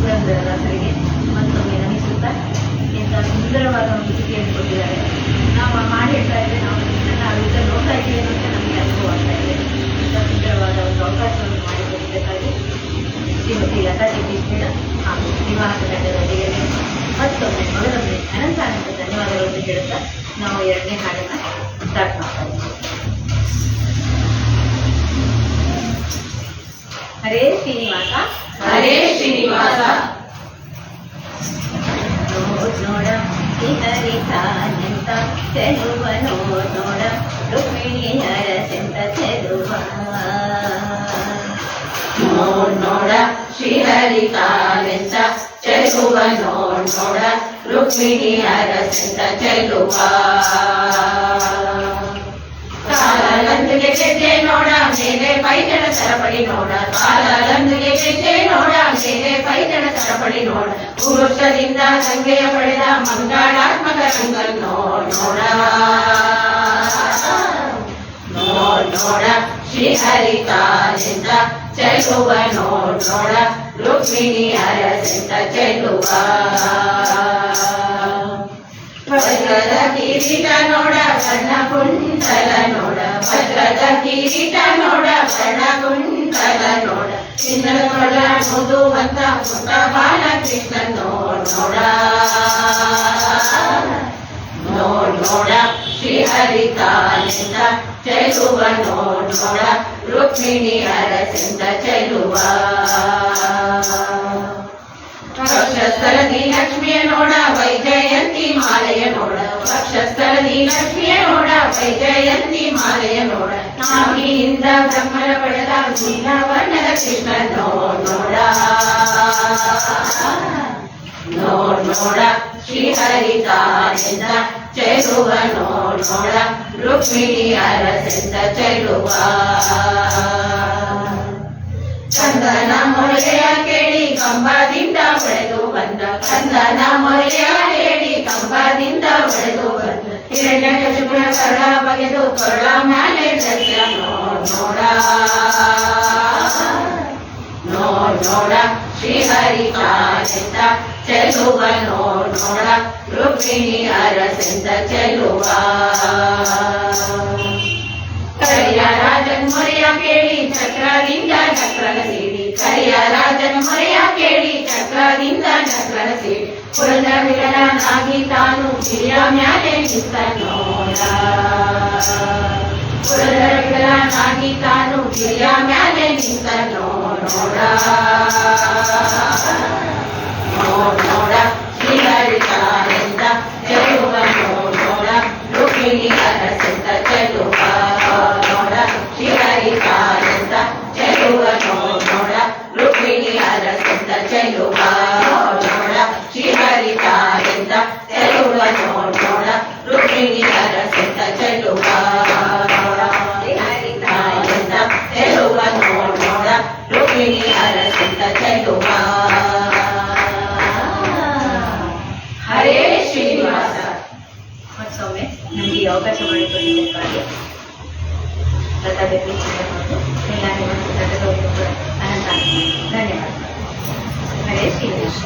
ಪುರಂದರದಾಸರಿಗೆ ಮತ್ತೊಮ್ಮೆ ನಮಿಸುತ್ತಾ ಇಂಥ ಸುಂದರವಾದ ಒಂದು ಕೃತಿಯನ್ನು ಕೊಟ್ಟಿದ್ದಾರೆ. ನಾವು ಮಾಡಿ ಹೇಳ್ತಾ ಇದ್ದರೆ ನಾವು ಇದನ್ನು ನೋಡ್ತಾ ಇದ್ದೀವಿ ಅಂತ ನಮಗೆ ಅನುಭವ ಆಗ್ತಾ ಇದೆ. ಇಂಥ ಸುಂದರವಾದ ಒಂದು ಅವಕಾಶವನ್ನು ಮಾಡಿಕೊಟ್ಟಿದ್ದಕ್ಕಾಗಿ ಶ್ರೀಮತಿ ಲತಾ ಜಗದೀಶ್ ಮೇಡಮ್ ಹಾಗೂ ನಿವಾಸ ತಂಡದೊಂದಿಗೆ ಮತ್ತೊಮ್ಮೆ ಮೊದಲೊಮ್ಮೆ ಅನಂತ ಧನ್ಯವಾದಗಳನ್ನು ಹೇಳುತ್ತಾ ನಾವು ಎರಡನೇ ಹಾಡನ್ನು ಸ್ಟಾರ್ಟ್ ಮಾಡ್ತಾ ಇದ್ದೀವಿ. ಹರೇ ಶ್ರೀನಿವಾಸ ಹರೇ ಶ್ರೀನಿವಾಸ. ನೋಡ ಹರಿತಾನೆಂತ ಚೆಲುವನೋ ನೋಡ ರುಕ್ಮಿಣಿಯರ ಸೆಂತ ಚೆಲುವ ನೋಡ ಶ್ರೀಹರಿತಾನೆಂತ ಚೆಲುವ ನೋಡ ರುಕ್ಮಿಣಿಯರ ಸೆಂತ ಚೆಲುವ. ಕಾಲಂದುಗೆ ಗೆಜ್ಜೆ ನೋಡ ಮೇಲೆ ಪೈಜನ ಸರಪಳಿ ನೋಡ, ಕಾಲಂದುಗೆ ಗೆಜ್ಜೆ ನೋಡ ಮೇಲೆ ಪೈಜನ ಸರಪಳಿ ನೋಡ, ಪುರುಷರಿಂದ ಗಂಗೆಯ ಪಡೆದ ಮಂಗಳಾತ್ಮಕ ರಂಗನ್ನು ನೋಡ ನೋಡ ಶ್ರೀಹರಿತಾನೆಂತ ಚೆಲುವ ನೋಡ ರುಕ್ಮಿಣಿಯರ ಸೆಂತ ಚೆಲುವ. ವಜ್ರದ ಕಿರೀಟ ನೋಡ ಕರ್ಣ ಕುಂತಲ ನೋಡ, ವಜ್ರದ ಕಿರೀಟ ನೋಡ ಕರ್ಣ ಕುಂತಲ ನೋಡ, ಚಿನ್ನದ ಕೊಳ ಮುದುವಂತ ಪುಟ್ಟ ಬಾಲಕೃಷ್ಣ ನೋಡ ನೋಡ ಶ್ರೀಹರಿತಾನೆಂತ ಚೆಲುವ ನೋಡ ರುಕ್ಮಿಣಿಯರ ಸೆಂತ ಚೆಲುವ. ವಕ್ಷಸ್ಥಳದಿ ಲಕ್ಷ್ಮಿಯ ನೋಡ ವೈಜಯಂತಿ ಮಾಲೆಯ ನೋಡ, ವಕ್ಷಸ್ಥಳದಿ ಲಕ್ಷ್ಮಿಯ ನೋಡ ವೈಜಯಂತಿ ಮಾಲೆಯ ನೋಡ, ನಾಭಿಯಿಂದ ಬ್ರಹ್ಮನ ಪಡೆದ ನೀಲವರ್ಣದ ಕೃಷ್ಣ ನೋಡ ನೋಡ ಶ್ರೀಹರಿತಾನೆಂತ ಚೆಲುವ ನೋಡ ರುಕ್ಮಿಣಿಯರ ಸೆಂತ ಚೆಲುವ. ಕಂದನ ಮೊರೆಯ ಕೇಳಿ ಕಂಬದಿಂದ ಹೊಳೆದು ಬಂದ, ಕಂದನ ಮೊರೆಯ ಕೇಳಿ ಕಂಬದಿಂದ ಹೊಳೆದು ಬಂದ, ಹಿರಣ್ಯಕಶಿಪುರ ಕರಳ ಬಗೆದು ಕೊರಳ ಮ್ಯಾಲೆ ಧರಿಸ ನೋಡ ಶ್ರೀಹರಿತಾನೆಂತ ಚೆಲುವ ನೋಡ ರುಕ್ಮಿಣಿಯರ ಸೆಂತ ಚೆಲುವ. ಕರಿಯ ರಾಜನ್ ಮೊರೆಯ ಕೇಳಿ ಚಕ್ರದಿಂದ ಚಕ್ರನ ಸೀಡಿ, ಕರಿಯ ರಾಜನ್ ಮೊರೆಯ ಕೇಳಿ ಚಕ್ರದಿಂದ ಚಕ್ರನ ಸೀಡಿ, ಪುರಂದರ ವಿಠಲನಾಗಿ ತಾನು ಗಿರಿಯ ಮ್ಯಾಲೆ ನಿಂತ ನೋಡ, ಪುರಂದರ ವಿಠಲನಾಗಿ ತಾನು ಗಿರಿಯ ಮ್ಯಾಲೆ ನಿಂತ ನೋಡ ಶ್ರೀಹರಿತಾನೆಂತ ಚೆಲುವ ನೋಡ ರುಕ್ಮಿಣಿಯರ ಸೆಂತ ಚೆಲುವ. ಶ್ರೀಹರಿತಾನೆಂತ ಚೆಲುವ ನೋಡ ರುಕ್ಮಿಣಿಯರ ಸೆಂತ ಚೆಲುವ. ಶ್ರೀಹರಿತಾನೆಂತ ಚೆಲುವ ನೋಡ ರುಕ್ಮಿಣಿಯರ ಸೆಂತ ಚೆಲುವ. ಶ್ರೀಹರಿತಾನೆಂತ ಚೆಲುವ ನೋಡ ರುಕ್ಮಿಣಿಯರ ಸೆಂತ ಚೆಲುವ. ಹರೇ ಶ್ರೀನಿವಾಸ. ಮತ್ತೊಮ್ಮೆ ನಮಗೆ ಅವಕಾಶ ಮಾಡಿಕೊಟ್ಟಿದ್ದಕ್ಕಾಗಿ ಲತಾ ಜಗದೀಶ್ ಅವರು ಎಲ್ಲ ನಿವಾಸ ತಂಡದವರಿಗೂ ಕೂಡ ಅನಂತ ಧನ್ಯವಾದ. ಹರೇ ಶ್ರೀನಿವಾಸ.